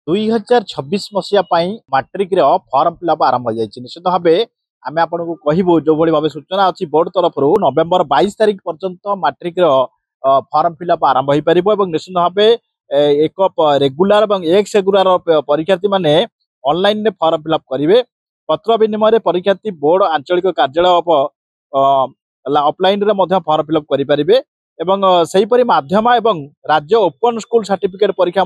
2026 मसीहा matric form fill up आरंभ हो जाए। निश्चित भाव आम आपको कहूँ जो भाई भाव सूचना अच्छी बोर्ड तरफ नवेम्बर 22 तारिख पर्यंत मैट्रिक फॉर्म फिलअप आरंभ हो पार। निश्चित भाव एक रेगुलर और एक्स रेगुलर परीक्षार्थी मैंने ऑनलाइन फॉर्म फिलअप करेंगे। पत्र विनिमय परीक्षार्थी बोर्ड आंचलिक कार्यालय ऑफलाइन फॉर्म फिलअप करेंगे। सेहीपरि माध्यम एवं राज्य ओपन स्कूल सर्टिफिकेट परीक्षा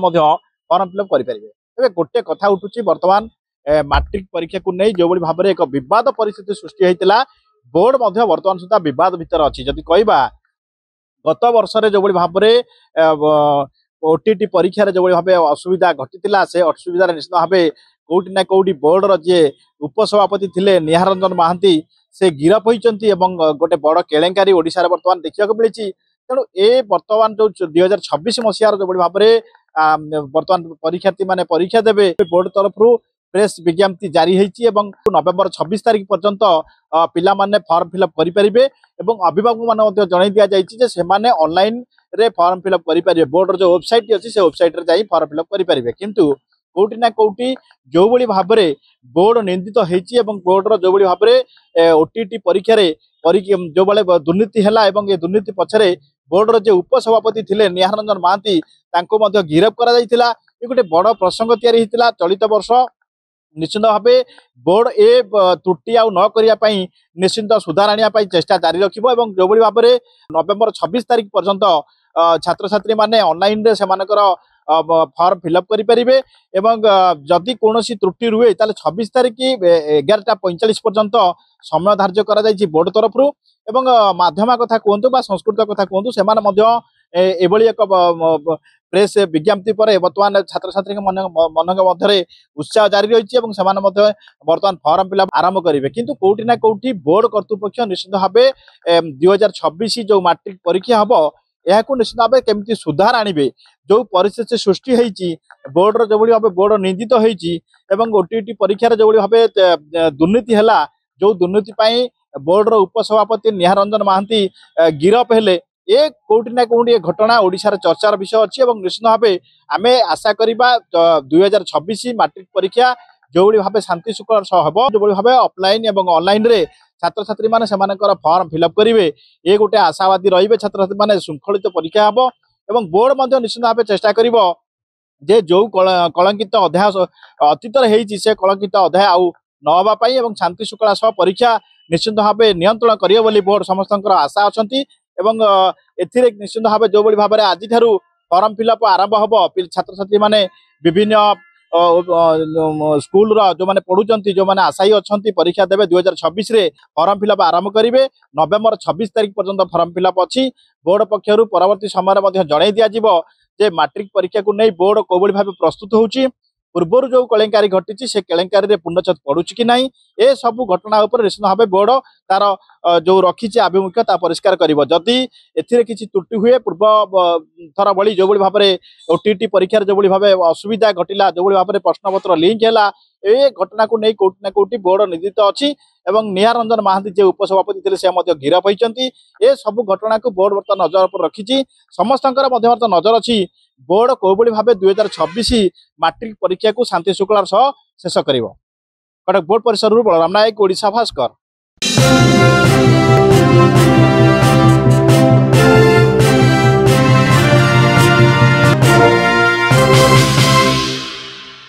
फॉर्म फिलअप करेंगे। गोटे कथा उठुची बर्तमान मैट्रिक परीक्षा को नहीं जो भाव में एक विवाद परिस्थिति सृष्टि होता बोर्ड बर्तमान सुधा विवाद भितर अच्छी। जदि कहवा गत वर्ष जो भाव में ओटीटी परीक्षा जो भाव असुविधा घटी से असुविधा निश्चित भाव कौटी ना कौटी बोर्डर जी उपसभापति थे निहार रंजन महांती से गिरफ होती गोटे बड़ केलेंकारी ओडिशा बर्तमान देखा मिली। तेणु ए बर्तमान जो 2026 मसीह जो भाव में बर्तमान परीक्षार्थी मैंने परीक्षा देवे बोर्ड तरफ प्रेस विज्ञप्ति जारी होती नवेम्बर 26 तारिख पर्यंत पिला माने फॉर्म फिलअप करेंगे। अभिभावक मान जन दि जाने ऑनलाइन रे फॉर्म फिलअप करेंगे। बोर्डर जो वेबसाइट अच्छी से वेबसाइट रे फॉर्म फिलअप करेंगे। किंतु कौटी ना कौटी जो भाव में बोर्ड निंदित होती बोर्डर जो भाव में ओटीटी परीक्षा जो भाई दुर्नीति है ये दुर्नीति पछरे बोर्डर जो उपसभापति थे निहार रंजन महांती गिरफ करा गोटे बड़ प्रसंग तैयारी चलित वर्ष। निश्चित भाव बोर्ड ए त्रुटि आउ न करने निश्चिंत सुधार आने चेष्टा जारी रखिबो। जो भाव में नवेम्बर 26 तारिख पर्यंत छात्र छात्री माने ऑनलाइन रे सेमानकर फॉर्म फिलअप करेंगे। जदि कौन त्रुटि रुए 26 तारिख 11:45 पर्यंत समय धार्य करा बोर्ड तरफ माध्यम कथा कहतु संस्कृत कथा कहतु से एक प्रेस विज्ञप्ति पर बर्तमान छात्र छात्री मन मध्य उत्साह जारी रही बर्तमान फॉर्म फिलअप आरंभ करेंगे। किंतु कौटी ना कौटी बोर्ड कर्तृपक्ष निश्चित भाव 2026 जो मैट्रिक परीक्षा हम यह निश्चित भाव केमती सुधार आनिबे जो परिस्थिति सृष्टि होती बोर्डर जो भाव बोर्ड निंदित होती ओटीटी परीक्षा जो भाव दुर्नीति है जो दुर्नीति बोर्डर उपसभापति निहार रंजन महांती गिरफ हेले ए कौटी ना कौटी घटना ओडिशार चर्चार विषय अच्छी। निश्चित भाव आम आशा करवा 2026 मैट्रिक परीक्षा जो भाव शांति शुक्ल हम जो भाव ऑफलाइन और ऑनलाइन रे छात्र छात्री माने फॉर्म फिलअप करेंगे। ये गोटे आशावादी रही छात्र छात्री माने श्रृंखलित परीक्षा हम बोर्ड निश्चित भाव चेष्टा करिवो जे जो कलंकित अध्याय अतीत से कलंकित अध्याय आउ नवाई और शांति शुक्ला सह परीक्षा निश्चित भाव नियंत्रण करियो बोली बोर्ड समस्त आशा अच्छा। निश्चित भाव जो भाव में आज फॉर्म फिलअप आरंभ हम छात्र छात्री माने विभिन्न स्कूल जो मैंने पढ़ुंट जो मैंने आशायी अच्छा परीक्षा देवे 2026 रे फॉर्म फिलअप आरंभ करेंगे। नवेम्बर 26 तारिख पर्यंत फॉर्म फिलअप अच्छी बोर्ड पक्षर परवर्ती समय जन दिज्वे मैट्रिक परीक्षा को नहीं बोर्ड कौ भाव प्रस्तुत होची पूर्वर जो केलेंकारी घटी से केलेंकारी पूर्णछेद पड़ुची कि नहीं ए सब घटना उपर निश्चित भाव बोर्ड तार जो रखी आभिमुख्य परिष्कार करिवो। जदि एथिरे किछि त्रुटि हुए पूर्व थर भली जो भाव में ओटीटी परीक्षा जो भाव असुविधा घटिला जो भाव में प्रश्नपत्र लिंक है ए घटना को नहीं कौटी ना कौटी बोर्ड निंदित अच्छी निहार रंजन महांती जो उपसभापति थे से गिरफ होती ए सब घटना को बोर्ड बर्तमान नजर पर रखी समस्त नजर अच्छी बोर्ड कौ भाव 2026 मैट्रिक परीक्षा को शांति शुक्लार सह शेष कर। कटक बोर्ड परिसर बलराम नायक ओडिशा भास्कर।